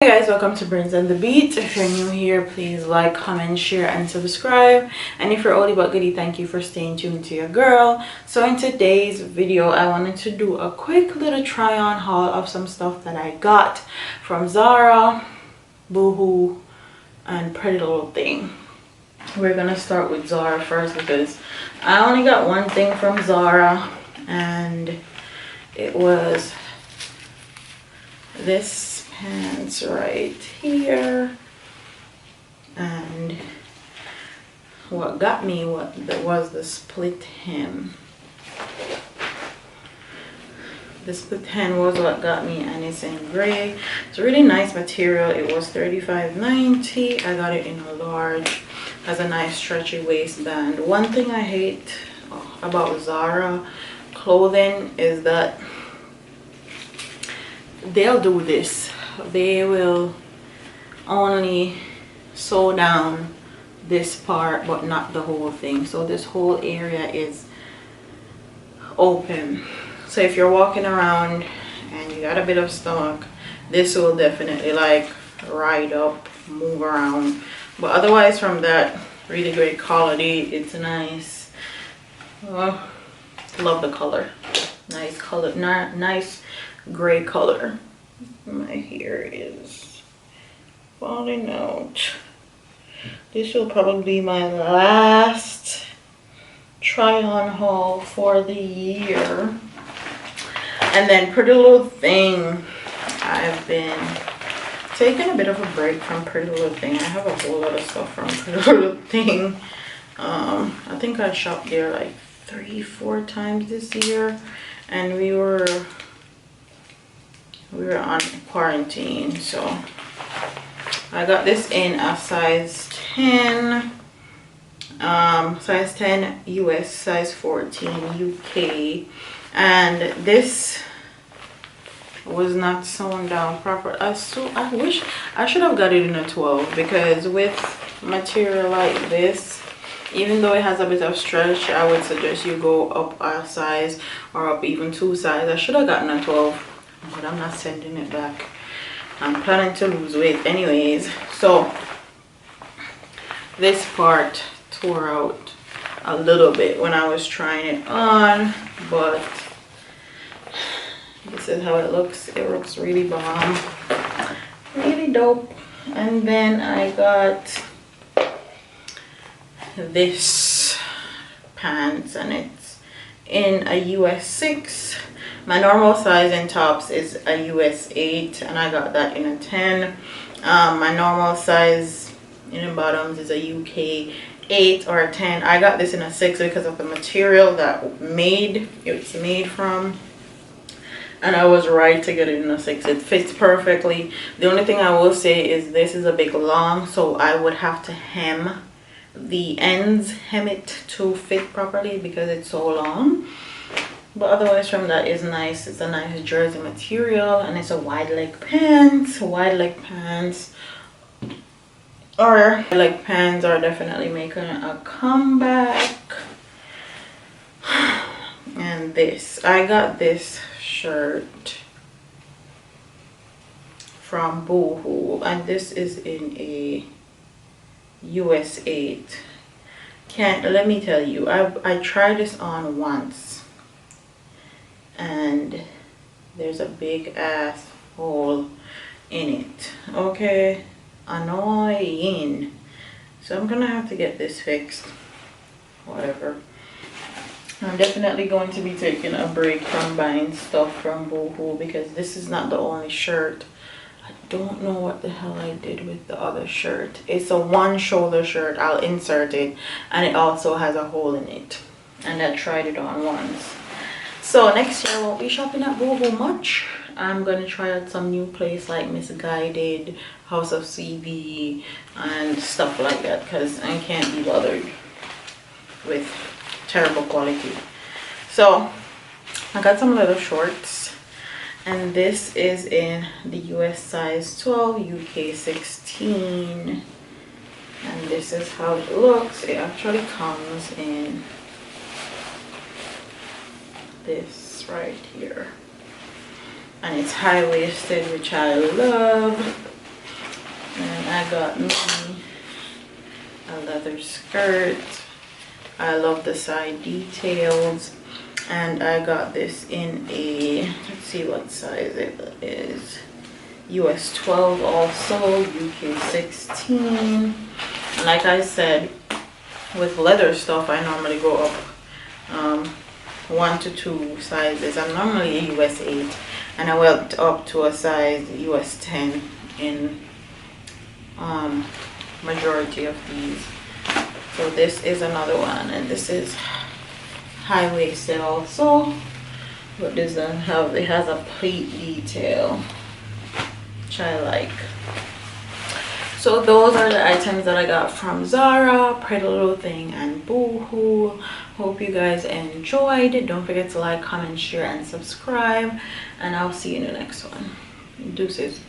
Hey guys, welcome to Brains and the Beat. If you're new here, please like, comment, share, and subscribe. And if you're oldie but goodie, thank you for staying tuned to your girl. So in today's video, I wanted to do a quick little try on haul of some stuff that I got from Zara, Boohoo, and PrettyLittleThing. We're gonna start with Zara first because I only got one thing from Zara, and it was this pants right here. And what got me was the split hem. The split hem was what got me, and it's in gray. It's a really nice material. It was $35.90. I got it in a large. Has a nice stretchy waistband. One thing I hate about Zara clothing is that they'll do this. They will only sew down this part but not the whole thing, so this whole area is open. So if you're walking around and you got a bit of stomach, this will definitely like ride up, move around. But otherwise, from that, really great quality. It's nice. Love the color. Nice color. Nice gray color. My hair is falling out. This will probably be my last try on haul for the year. And then PrettyLittleThing, I've been taking a bit of a break from PrettyLittleThing. I have a whole lot of stuff from PrettyLittleThing. I think I shopped there like 3-4 times this year, and we were on quarantine. So I got this in a size 10, size 10 US, size 14 UK, and this was not sewn down proper. I wish I should have got it in a 12, because with material like this, even though it has a bit of stretch, I would suggest you go up a size or up even 2 sizes. I should have gotten a 12, but I'm not sending it back. I'm planning to lose weight anyways. So this part tore out a little bit when I was trying it on, but this is how it looks. It looks really bomb, really dope. And then I got this pants, and it's in a US 6. My normal size in tops is a US 8, and I got that in a 10. My normal size in the bottoms is a UK 8 or a 10. I got this in a 6 because of the material that it's made from, and I was right to get it in a 6. It fits perfectly. The only thing I will say is this is a bit long, so I would have to hem the ends, hem it to fit properly because it's so long. But otherwise, from that, is nice. It's a nice jersey material, and it's a wide leg pants. Wide leg pants are definitely making a comeback. And this, I got this shirt from Boohoo, and this is in a US 8. Let me tell you, I tried this on once, and there's a big ass hole in it. Okay, annoying. So I'm gonna have to get this fixed. Whatever. I'm definitely going to be taking a break from buying stuff from Boohoo, because this is not the only shirt. I don't know what the hell I did with the other shirt. It's a one shoulder shirt. I'll insert it, and it also has a hole in it, and I tried it on once. So next year I won't be shopping at Boohoo much. I'm gonna try out some new place like Misguided, House of CB, and stuff like that, because I can't be bothered with terrible quality. So I got some little shorts, and this is in the US size 12, UK 16, and this is how it looks. It actually comes in this right here, and it's high-waisted, which I love. I got me a leather skirt. I love the side details, and I got this in a, let's see what size it is, US 12 also, UK 16. And like I said, with leather stuff I normally go up 1 to 2 sizes. I'm normally a US 8, and I went up to a size US 10 in majority of these. So this is another one, and this is high-waisted also, but this doesn't have, it has a pleat detail, which I like. So those are the items that I got from Zara, PrettyLittleThing, and Boohoo. Hope you guys enjoyed. Don't forget to like, comment, share, and subscribe, and I'll see you in the next one. Deuces.